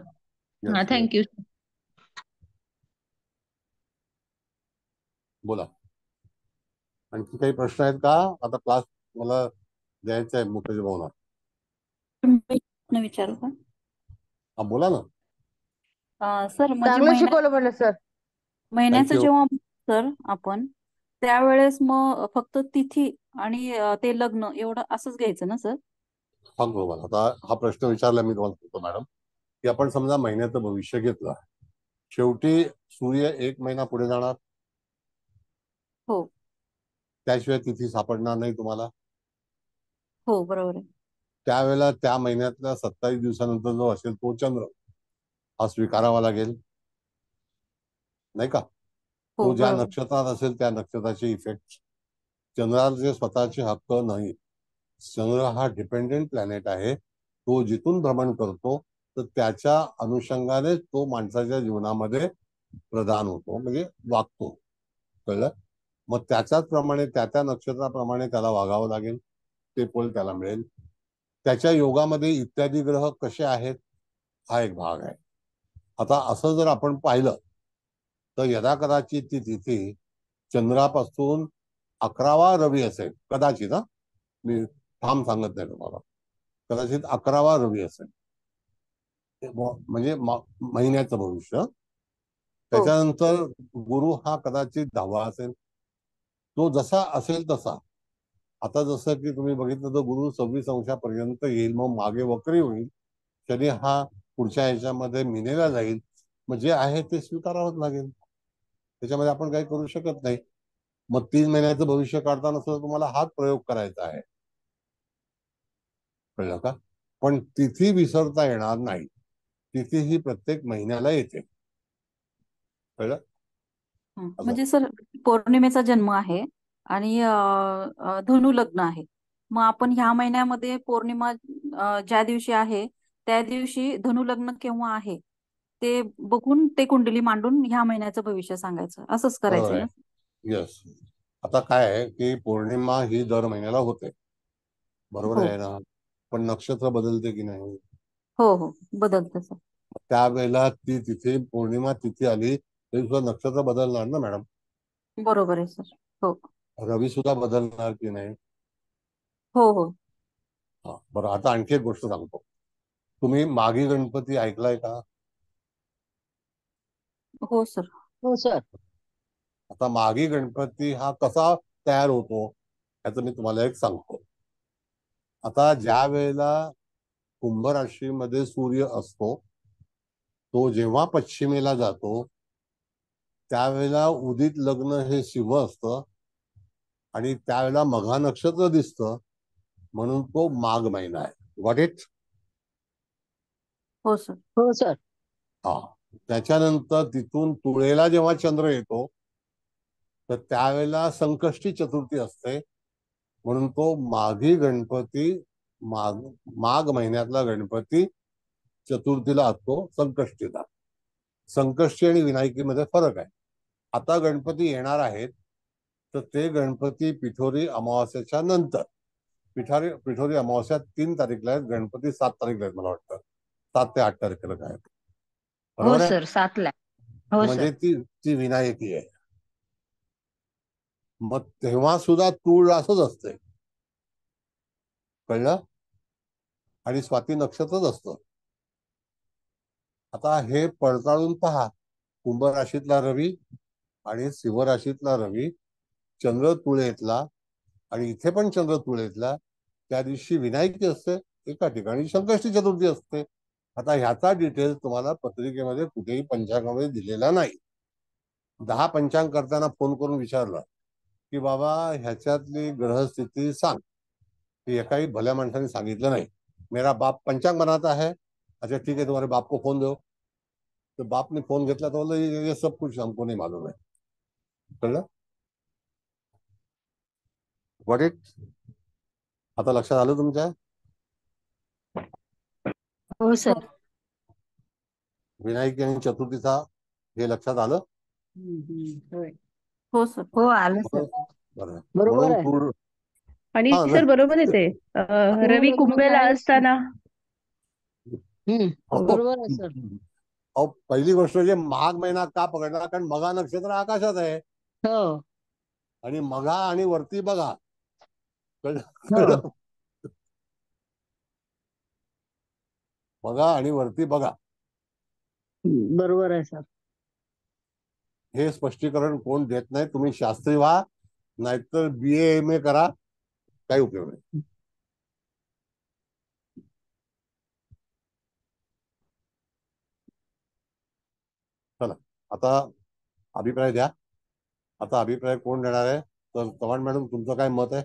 Yes, yes. थँक्यू. बोला. आणखी काही प्रश्न आहेत का? आता क्लास मला द्यायचा आहे मुकेश भाऊना. प्रश्न विचारू का? हा, बोला ना. सर म्हणजे चांगलं शिकवलं म्हटलं सर. महिन्याचं Thank you. जेव्हा सर आपण त्यावेळेस मग फक्त तिथी आणि ते लग्न एवढं असंच घ्यायचं ना सर? सांगतो मला. आता हा प्रश्न विचारला मी तुम्हाला सांगतो मॅडम, की आपण समजा महिन्याचं भविष्य घेतलं, शेवटी सूर्य 1 महिना पुढे जाणार. हो त्याशिवाय तिथी सापडणार नाही तुम्हाला. हो बरोबर आहे. त्यावेळेला त्या महिन्यातल्या 27 दिवसानंतर जो असेल तो चंद्र हा स्वीकारावा लागेल, नाही का? हो तो ज्या बरोबर. नक्षत्रात असेल त्या नक्षत्राचे इफेक्ट. चंद्राचे स्वतःचे हक्क नाही. चंद्र हा डिपेंडेंट प्लॅनेट आहे. तो जिथून भ्रमण करतो तर त्याच्या अनुषंगाने तो माणसाच्या जीवनामध्ये प्रधान होतो, म्हणजे वागतो. कळलं? मग त्याच्याच प्रमाणे त्या नक्षत्राप्रमाणे त्याला वागावं लागेल. ते फळ त्याला मिळेल. त्याच्या योगामध्ये इत्यादी ग्रह कसे आहेत हा एक भाग आहे. आता असं जर आपण पाहिलं तर यदा कदाचित ती तिथी चंद्रापासून 11वा रवी असेल, कदाचित. हा, मी ठाम सांगत नाही तुम्हाला, कदाचित 11वा रवी असेल, म्हणजे महिन्याचं भविष्य. त्याच्यानंतर गुरु हा कदाचित 10वा असेल. तो जसा असेल तसा. आता जसं की तुम्ही बघितलं तर गुरु 26 अंशापर्यंत येईल, मग मागे वक्री होईल. शनी हा पुढच्या ह्याच्यामध्ये मिनेला जाईल, मग जे आहे ते स्वीकारावंच लागेल. त्याच्यामध्ये आपण काही करू शकत नाही. मग 3 महिन्याचं भविष्य काढताना सुद्धा तुम्हाला हाच प्रयोग करायचा आहे. कळलं का? पण तिथी विसरता येणार नाही. तिथी ही प्रत्येक महिन्याला येते. कळलं? म्हणजे सर पौर्णिमेचा जन्म आहे आणि धनु लग्न आहे. मग आपण ह्या महिन्यामध्ये पौर्णिमा ज्या दिवशी आहे त्या दिवशी धनु लग्न केव्हा आहे ते बघून ते कुंडली मांडून ह्या महिन्याचं भविष्य सांगायचं, असंच बरोबर करायचं आहे. ना? यस. आता काय आहे की पौर्णिमा ही दर महिन्याला होते, बरोबर हो आहे ना? पण नक्षत्र बदलते की नाही? हो हो बदलतं सर. त्यावेळेला ती तिथे पौर्णिमा तिथी आली तरी सुद्धा नक्षत्र बदलणार ना मॅडम? बरोबर आहे सर. हो रवी सुद्धा बदलणार की नाही? हो हो हा, बरं. आता आणखी एक गोष्ट सांगतो. तुम्ही मागी गणपती ऐकलाय का? हो सर. हो सर. आता मागी गणपती हा कसा तयार होतो याचं मी तुम्हाला एक सांगतो. आता ज्या वेळेला कुंभ राशीमध्ये सूर्य असतो, तो जेव्हा पश्चिमेला जातो त्यावेळेला उदित लग्न हे शिव असतं आणि त्यावेळेला मघा नक्षत्र दिसतं, म्हणून तो माघ महिना आहे. Got it? हो सर. हो सर. हा. त्याच्यानंतर तिथून तुळेला जेव्हा चंद्र येतो तर त्यावेळेला संकष्टी चतुर्थी असते, म्हणून तो माघी गणपती माघ महिन्यातला गणपती चतुर्थीला असतो, संकष्टीला. संकष्टी आणि विनायकीमध्ये फरक आहे. आता गणपती येणार आहेत तर ते गणपती पिठोरी अमावास्येच्या नंतर, पिठोरी अमावास्या 3 तारीखला आहेत, गणपती 7 तारीखला आहेत मला वाटतं. 7 ते 8 तारखेला काय, हो बरोबर आहे? सर 7ला. हो म्हणजे सर. ती विनायकी आहे. मग तेव्हा सुद्धा तूळ असंच असते, कळलं? आणि स्वाती नक्षत्रच असतं. आता हे पडताळून पहा. कुंभ राशीतला रवी आणि सिंह राशीतला रवी चंद्र तुळेतला, आणि इथे पण चंद्र तुळेतला. त्या दिवशी विनायकी असते, एका ठिकाणी संकष्टी चतुर्थी असते. आता ह्याचा डिटेल तुम्हाला पत्रिकेमध्ये कुठेही पंचांगामध्ये दिलेला नाही. 10 पंचांग करताना फोन करून विचारलं की बाबा ह्याच्यातली ग्रहस्थिती सांग, की एकाही भल्या माणसाने सांगितलं नाही. मेरा बाप पंचांग बनाता है. अच्छा ठीक है, तुम्हारे बाप को फोन दो. तो बाप ने फोन घेतला तो बोलला ये सब कुछ हमको नहीं मालूम है. कळलं? What it? आता लक्षात आलं तुमच्या? हो सर. विनायकी आणि चतुर्थीचा हे लक्षात आलं? होय. हो सर. हो आलं सर. बरं. बरोबर म्हणून आहे. आणि हा सर बरोबर आहे ते. रवी लग्न कुंभेला आहे. असताना बरोबर आहे सर. अहो, पहिली गोष्ट म्हणजे माघ महिना का पकडला, कारण मघा नक्षत्र आकाशात आहे हो आणि मघा आणि वरती बघा. कळलं? हो. बघा आणि वरती बघा. बरोबर आहे सर. हे स्पष्टीकरण कोण देत नाही. तुम्ही शास्त्री व्हा, नाहीतर BA MA करा, काही उपयोग नाही. चला आता अभिप्राय द्या. आता अभिप्राय कोण देणार आहे? तर चव्हाण मॅडम, तुमचं काय मत आहे?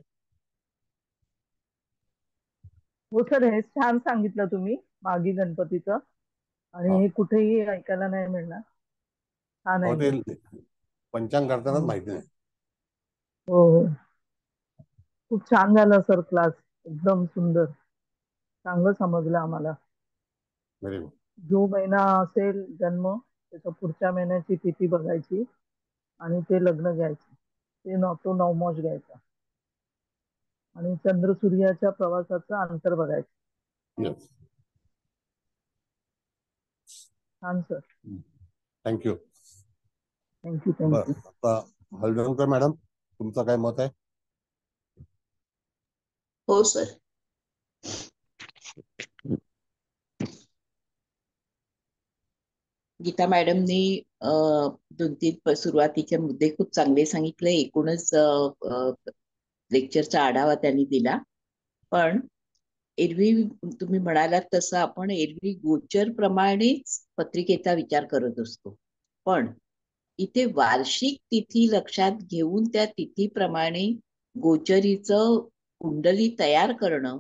हो सर, हे छान सांगितलं तुम्ही मागी गणपतीचं, आणि हा. हे कुठेही ऐकायला नाही मिळणार. छान आहे हे. ते पंचांग करतानाच माहिती नाही. हो हो, खूप छान झाला सर क्लास, एकदम सुंदर, चांगलं समजलं आम्हाला. Very good. जो महिना असेल जन्म त्याच्या पुढच्या महिन्याची तिथी बघायची आणि ते लग्न घ्यायचं, ते तो नवमोश घ्यायचा, आणि चंद्र सूर्याच्या प्रवासाचं अंतर बघायचं. येस. छान सर. थँक्यू. थँक्यू बरं, थँक्यू. आता हळदणकर मॅडम, तुमचं काय मत आहे? हो सर. गीता मॅडमनी 2-3 सुरुवातीचे मुद्दे खूप चांगले सांगितले. एकूणच लेक्चरचा आढावा त्यांनी दिला. पण एरवी तुम्ही म्हणालात तसं आपण एरवी गोचर प्रमाणेच पत्रिकेचा विचार करत असतो, पण इथे वार्षिक तिथी लक्षात घेऊन त्या तिथीप्रमाणे गोचरीचं कुंडली तयार करणं,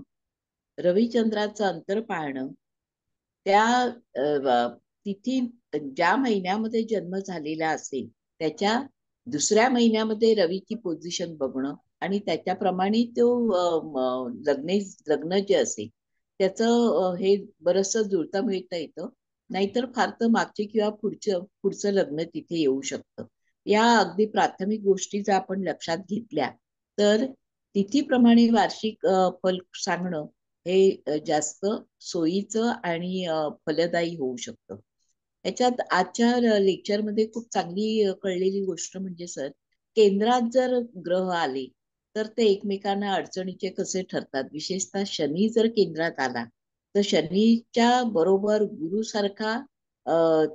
रविचंद्राचं अंतर पाहणं, त्या तिथी ज्या महिन्यामध्ये जन्म झालेला असेल त्याच्या दुसऱ्या महिन्यामध्ये रवीची पोझिशन बघणं आणि त्याच्याप्रमाणे तो लग्न जे असेल त्याचं हे बरचसं जुळता मिळता येतं. नाहीतर फार तर मागचे किंवा पुढचं लग्न तिथे येऊ शकतं. या अगदी प्राथमिक गोष्टी जर आपण लक्षात घेतल्या तर तिथीप्रमाणे वार्षिक फल सांगणं हे जास्त सोयीचं आणि फलदायी होऊ शकतं. याच्यात आजच्या लेक्चरमध्ये खूप चांगली कळलेली गोष्ट म्हणजे सर, केंद्रात जर ग्रह आले तर ते एकमेकांना अडचणीचे कसे ठरतात. विशेषतः शनी जर केंद्रात आला तर शनीच्या बरोबर गुरुसारखा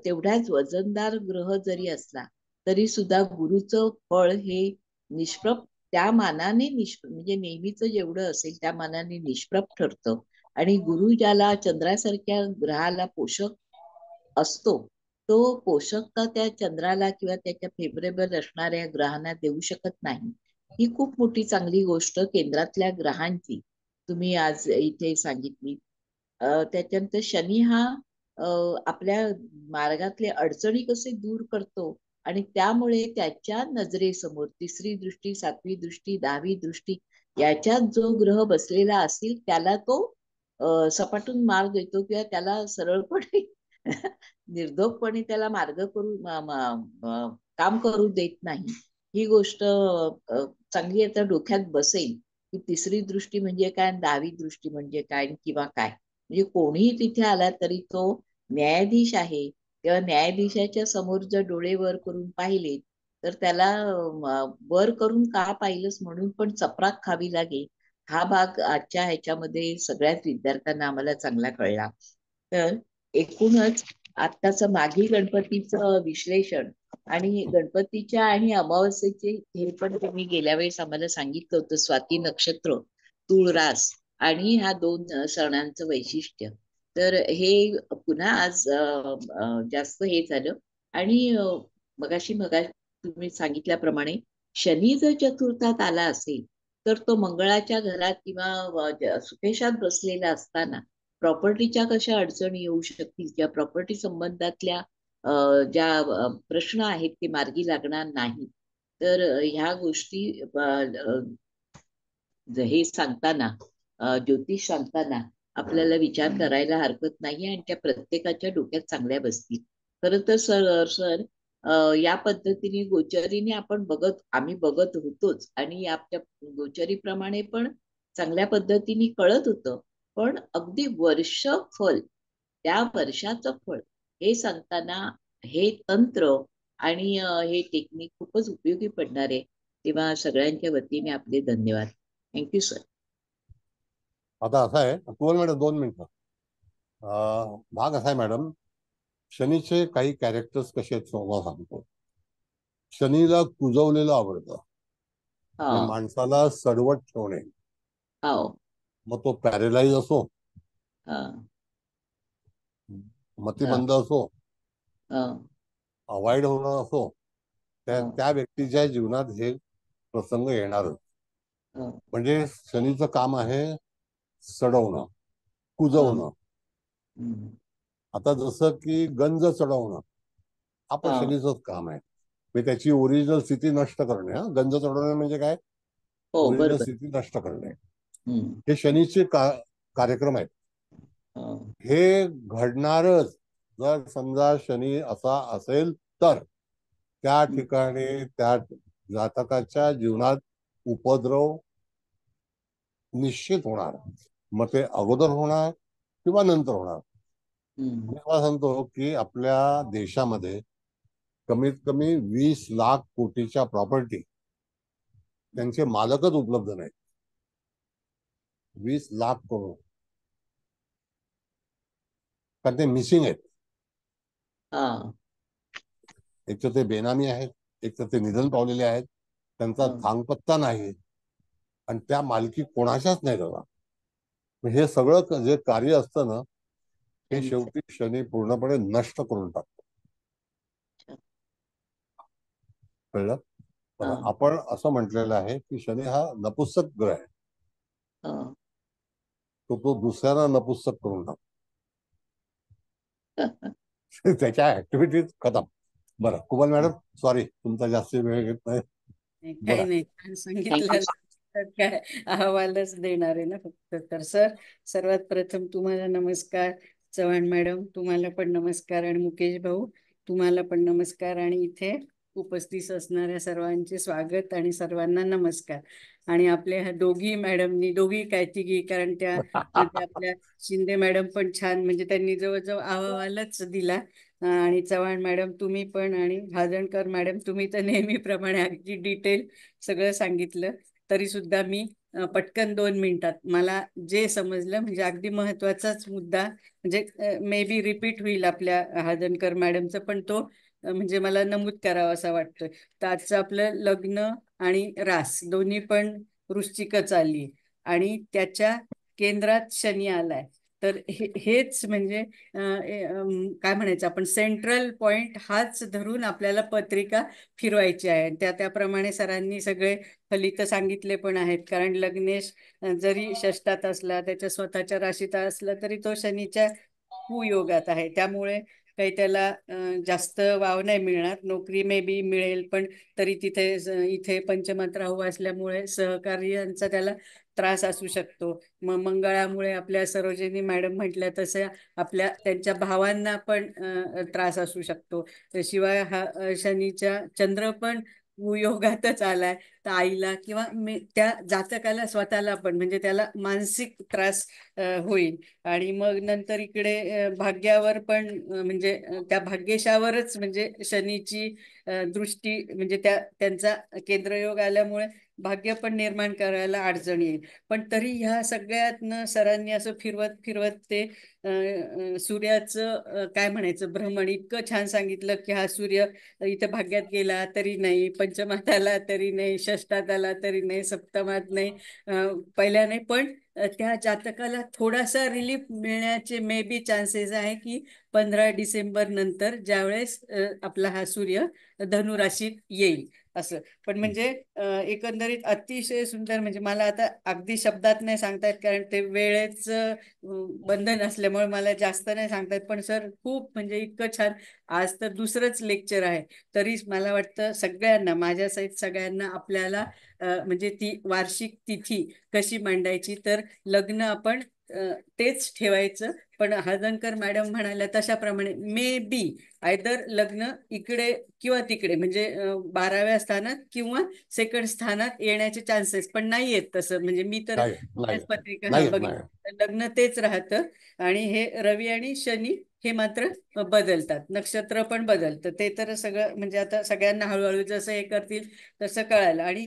तेवढ्याच वजनदार ग्रह जरी असला तरी सुद्धा गुरुचं फळ हे निष्प्रभ त्या मानाने म्हणजे नेहमीचं जेवढं असेल त्या मानाने निष्प्रभ ठरतं. आणि गुरु ज्याला चंद्रासारख्या ग्रहाला पोषक असतो तो पोषकता त्या चंद्राला किंवा त्याच्या फेवरेबल असणाऱ्या ग्रहांना देऊ शकत नाही. ही खूप मोठी चांगली गोष्ट केंद्रातल्या ग्रहांची तुम्ही आज इथे सांगितली. त्याच्यानंतर शनी हा आपल्या मार्गातले अडचणी कसे दूर करतो आणि त्यामुळे त्याच्या नजरेसमोर तिसरी दृष्टी, सातवी दृष्टी, 10वी दृष्टी याच्यात जो ग्रह बसलेला असेल त्याला तो सपाटून मार्ग देतो किंवा त्याला सरळपणे निर्धोकपणे त्याला मार्ग करू काम करू देत नाही. ही गोष्ट चांगली आता डोक्यात बसेल की तिसरी दृष्टी म्हणजे काय, 10वी दृष्टी म्हणजे काय किंवा काय. म्हणजे कोणीही तिथे आला तरी तो न्यायाधीश आहे तेव्हा न्यायाधीशाच्या समोर जर डोळे वर करून पाहिले तर त्याला वर करून का पाहिलंस म्हणून पण चपराक खावी लागेल. हा भाग आजच्या ह्याच्यामध्ये सगळ्याच विद्यार्थ्यांना आम्हाला चांगला कळला. तर एकूणच आत्ताचं माघी गणपतीचं विश्लेषण आणि गणपतीच्या आणि अमावस्येचे हे पण तुम्ही गेल्या वेळेस आम्हाला सांगितलं होतं. स्वाती नक्षत्र, तूळ रास आणि ह्या 2 सणांचं वैशिष्ट्य. तर हे पुन्हा आज जास्त हे झालं. आणि मगाशी तुम्ही सांगितल्याप्रमाणे शनी जर चतुर्थात आला असेल तर तो मंगळाच्या घरात किंवा सुखेशात बसलेला असताना प्रॉपर्टीच्या कशा अडचणी येऊ शकतील किंवा प्रॉपर्टी संबंधातल्या ज्या प्रश्न आहेत ते मार्गी लागणार नाही. तर ह्या गोष्टी हे सांगताना ज्योतिष सांगताना आपल्याला विचार करायला हरकत नाही आणि त्या प्रत्येकाच्या डोक्यात चांगल्या बसतील. खरं तर सर या पद्धतीने गोचरीने आम्ही बघत होतोच आणि आपल्या गोचरीप्रमाणे पण चांगल्या पद्धतीने कळत होतं. पण अगदी वर्षफल त्या वर्षाचं फळ हे सांगताना हे तंत्र आणि हे टेक्निक खूपच उपयोगी पडणार आहे. तेव्हा सगळ्यांच्या वतीने आपले धन्यवाद. Thank you sir. आता असं आहे, तुम्हाला मॅडम 2 मिनिटं. भाग असा आहे मॅडम, शनीचे काही कॅरेक्टर्स कसे आहेत तुम्हाला सांगतो. शनीला कुजवलेलं आवडतं, म्हणजे माणसाला सडवट ठेवणे. मग तो पॅरेलाइज असो, मतिमंद असो, अवॉइड होणं असो, त्या व्यक्तीच्या जीवनात हे प्रसंग येणारच. म्हणजे शनीचं काम आहे सडवणं, कुजवणं. आता जसं की गंज चढवणं आपण शनीचंच काम आहे. म्हणजे त्याची ओरिजिनल स्थिती नष्ट करणे. गंज चढवणे म्हणजे काय, ओरिजिनल स्थिती नष्ट करणे. हे शनीचे कार्यक्रम आहेत. हे घडणारच जर समजा शनी असा असेल तर त्या ठिकाणी त्या जातकाच्या जीवनात उपद्रव निश्चित होणार. मग ते अगोदर होणार किंवा नंतर होणार. मी सांगतो की आपल्या देशामध्ये कमीत कमी 20 लाख कोटीच्या प्रॉपर्टी त्यांचे मालकच उपलब्ध नाहीत. 20 लाख करोड, कारण ते मिसिंग आहेत. एक तर ते बेनामी आहेत, एक तर ते निधन पावलेले आहेत, त्यांचा थांगपत्ता नाही आणि त्या मालकी कोणाच्याच नाही दादा. हे सगळं जे कार्य असतं ना हे शनीचं. शेवटी शनी पूर्णपणे नष्ट करून टाकतो. कळलं? तर हा. आपण असं म्हटलेलं आहे की शनी हा नपुंसक ग्रह आहे. हा. तो दुसऱ्यांना नपुंसक करून टाकतो. त्याच्या ऍक्टिव्हिटीज खतम. बरं कुबल मॅडम, सॉरी तुमचा जास्त वेळ घेत नाही. काही बरं. नाही, छान सांगितलं. तर काय अहवालच देणार आहे ना फक्त. तर सर, सर्वात प्रथम तुम्हाला नमस्कार. चव्हाण मॅडम तुम्हाला पण नमस्कार, आणि मुकेश भाऊ तुम्हाला पण नमस्कार, आणि इथे उपस्थित असणाऱ्या सर्वांचे स्वागत आणि सर्वांना नमस्कार. आणि आपल्या ह्या दोघी मॅडमनी, दोघी काय तिघी, कारण त्यामध्ये आपल्या शिंदे मॅडम पण छान, म्हणजे त्यांनी जवळजवळ अहवालच दिला. आणि चव्हाण मॅडम तुम्ही पण, आणि हाजणकर मॅडम तुम्ही तर नेहमीप्रमाणे अगदी डिटेल सगळं सांगितलं. तरी सुद्धा मी पटकन 2 मिनिटात मला जे समजलं, म्हणजे अगदी महत्वाचाच मुद्दा, म्हणजे मे बी रिपीट होईल आपल्या हाजणकर मॅडमचं, पण तो म्हणजे मला नमूद करावा असा वाटतोय. तर आजचं आपलं लग्न आणि रास दोन्ही पण वृश्चिकच आली, आणि त्याच्या केंद्रात शनी आलाय. तर हेच म्हणजे काय म्हणायचं आपण, सेंट्रल पॉइंट हाच धरून आपल्याला पत्रिका फिरवायची आहे. त्याप्रमाणे सरांनी सगळे फलित सांगितले पण आहेत. कारण लग्नेश जरी षष्ठात असला, त्याच्या स्वतःच्या राशीत असला, तरी तो शनीच्या कुयोगात आहे. त्यामुळे काही त्याला जास्त वाव नाही मिळणार. नोकरी मे बी मिळेल, पण तरी तिथे इथे पंचमात राहू असल्यामुळे सहकार्यांचा त्याला त्रास असू शकतो. मग मंगळामुळे आपल्या सरोजिनी मॅडम म्हटल्या तसं आपल्या त्यांच्या भावांना पण त्रास असू शकतो. शिवाय हा शनीच्या चंद्र पण योगातच आलाय, तर आईला किंवा त्या जातकाला स्वतःला पण, म्हणजे त्याला मानसिक त्रास होईल. आणि मग नंतर इकडे भाग्यावर पण, म्हणजे त्या भाग्येशावरच म्हणजे शनीची दृष्टी, म्हणजे त्यांचा केंद्रयोग आल्यामुळे भाग्य पण निर्माण करायला अडचण येईल. पण तरी ह्या सगळ्यातनं सरांनी असं फिरवत फिरवत ते सूर्याचं काय म्हणायचं भ्रमण इतकं छान सांगितलं की हा सूर्य इथं भाग्यात गेला तरी नाही, पंचमात आला तरी नाही, षष्ठात आला तरी नाही, सप्तमात नाही, पहिल्या नाही, पण त्या जातकाला थोडासा रिलीफ मिळण्याचे मे बी चान्सेस आहे की 15 डिसेंबर नंतर, ज्यावेळेस आपला हा सूर्य धनुराशीत येईल असं. पण म्हणजे एकंदरीत अतिशय सुंदर, म्हणजे मला आता अगदी शब्दात नाही सांगता येत, कारण ते वेळेचं बंधन असल्यामुळे मला जास्त नाही सांगता येत. पण सर खूप म्हणजे इतकं छान. आज तर दुसरंच लेक्चर आहे, तरीच मला वाटतं सगळ्यांना, माझ्या सहित सगळ्यांना, आपल्याला म्हणजे ती वार्षिक तिथी कशी मांडायची, तर लग्न आपण तेच ठेवायचं. पण हाजणकर मॅडम म्हणाल्या तशाप्रमाणे मे बी आयदर लग्न इकडे किंवा तिकडे, म्हणजे 12व्या स्थानात किंवा सेकंड स्थानात येण्याचे चान्सेस पण नाही आहेत तसं. म्हणजे मी तर पत्रिका बघितली, लग्न तेच राहतं, आणि हे रवी आणि शनी हे मात्र बदलतात, नक्षत्र पण बदलतं. ते तर सगळं म्हणजे आता सगळ्यांना हळूहळू जसं हे करतील तसं कळायला. आणि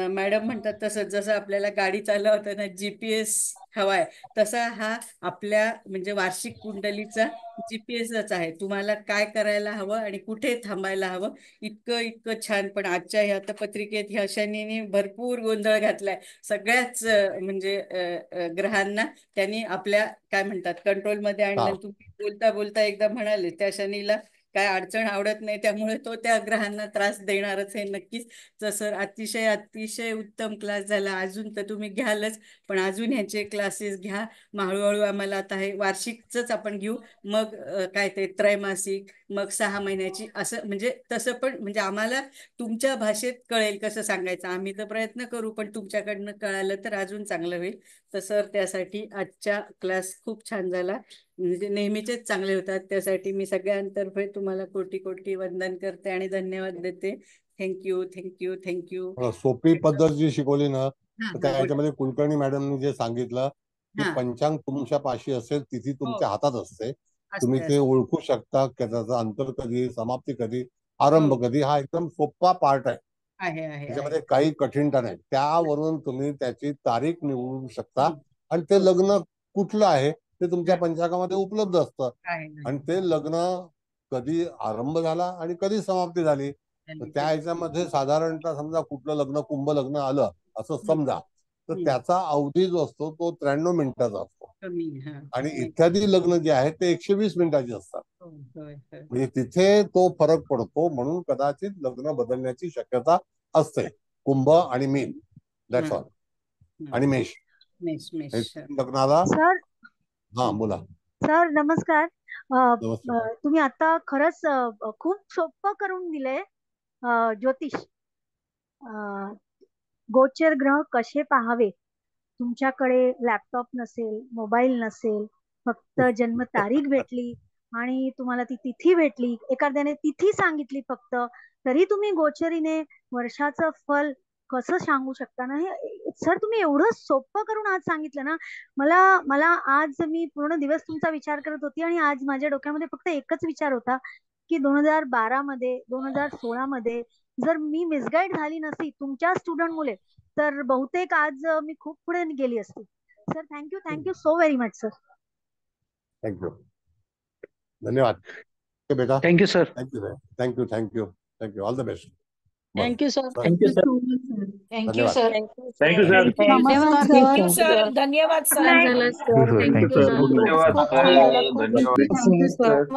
मॅडम म्हणतात तसं, जसं आपल्याला गाडी चालवताना GPS हवाय, तसा हा आपल्या म्हणजे वार्षिक कुंडलीचा GPS आहे. तुम्हाला काय करायला हवं आणि कुठे थांबायला हवं, इतकं इतकं छान. पण आजच्या ह्या पत्रिकेत ह्या शनीने भरपूर गोंधळ घातलाय सगळ्याच म्हणजे ग्रहांना. त्यांनी आपल्या काय म्हणतात कंट्रोलमध्ये आणलं. तुम्ही बोलता बोलता एकदा म्हणाले त्या शनीला काय अडचण आवडत नाही, त्यामुळे तो त्या ग्रहांना त्रास देणारच आहे नक्कीच. जसं अतिशय अतिशय उत्तम क्लास झाला. अजून तर तुम्ही घ्यालच, पण अजून ह्याचे क्लासेस घ्या. हळूहळू आम्हाला आता हे वार्षिकच आपण घेऊ, मग काय ते त्रैमासिक, मग 6 महिन्याची, असं म्हणजे तसं पण म्हणजे आम्हाला तुमच्या भाषेत कळेल कसं सांगायचं. आम्ही तर प्रयत्न करू, पण तुमच्याकडनं कळालं तर अजून चांगलं होईल. तर सर त्यासाठी आजच्या क्लास खूप छान झाला, म्हणजे नेहमीचेच चांगले होतात. त्यासाठी मी सगळ्यांतर्फे तुम्हाला कोटी कोटी वंदन करते आणि धन्यवाद देते. Thank you thank you thank you. सोपी पद्धत जी शिकवली ना, त्या ह्याच्यामध्ये कुलकर्णी मॅडमनी जे सांगितलं की पंचांग तुमच्या पाशी असेल, तिथी तुमच्या हातात असते, तुम्ही ते ओळखू शकता की त्याचा अंतर कधी, समाप्ती कधी, आरंभ कधी, हा एकदम सोपा पार्ट आहे. त्याच्यामध्ये काही कठीणता नाही. त्यावरून तुम्ही त्याची तारीख निवडू शकता, आणि ते लग्न कुठलं आहे ते तुमच्या पंचांगामध्ये उपलब्ध असतं. आणि ते लग्न कधी आरंभ झाला आणि कधी समाप्ती झाली, तर त्या ह्याच्यामध्ये साधारणतः समजा कुठलं लग्न कुंभ लग्न आलं असं समजा, तर त्याचा अवधी जो असतो तो 93 मिनिटाचा असतो. कमी हा आणि इत्यादी लग्न जे आहेत ते 120 मिनिटाची असतात. होय. म्हणजे तिथे तो फरक पडतो, म्हणून कदाचित लग्न बदलण्याची शक्यता असते. कुंभ आणि मीन, दॅट्स ऑल. आणि मेष हे लग्नाला. सर हा बोला. सर नमस्कार. नमस्ते. तुम्ही आता खरंच खूप सोपं करून दिलंय ज्योतिष. गोचर ग्रह कसे पाहावे. तुमच्याकडे लॅपटॉप नसेल, मोबाईल नसेल, फक्त जन्म तारीख भेटली आणि तुम्हाला ती तिथी भेटली, एखाद्याने तिथी सांगितली फक्त, तरी तुम्ही गोचरीने वर्षाचं फल कसं सांगू शकता ना. हे सर तुम्ही एवढं सोपं करून आज सांगितलं ना. मला आज मी पूर्ण दिवस तुमचा विचार करत होती आणि आज माझ्या डोक्यामध्ये फक्त एकच विचार होता की 2012 मध्ये 2016 मध्ये जर मी मिसगाईड झाली नसती तुमच्या स्टुडंट मुले, तर बहुतेक आज मी खूप पुढे गेली असती. Sir thank you so very much sir. Thank you, धन्यवाद बेटा. Thank you sir. Thank you. All the best. Thank you sir. Thank you sir. Thank you sir. Thank you sir. Thank you sir. धन्यवाद सर. छान झालं sir. Thank you sir. Thank you sir. धन्यवाद. खूप छान झालं. खूप धन्यवाद. Thank you sir.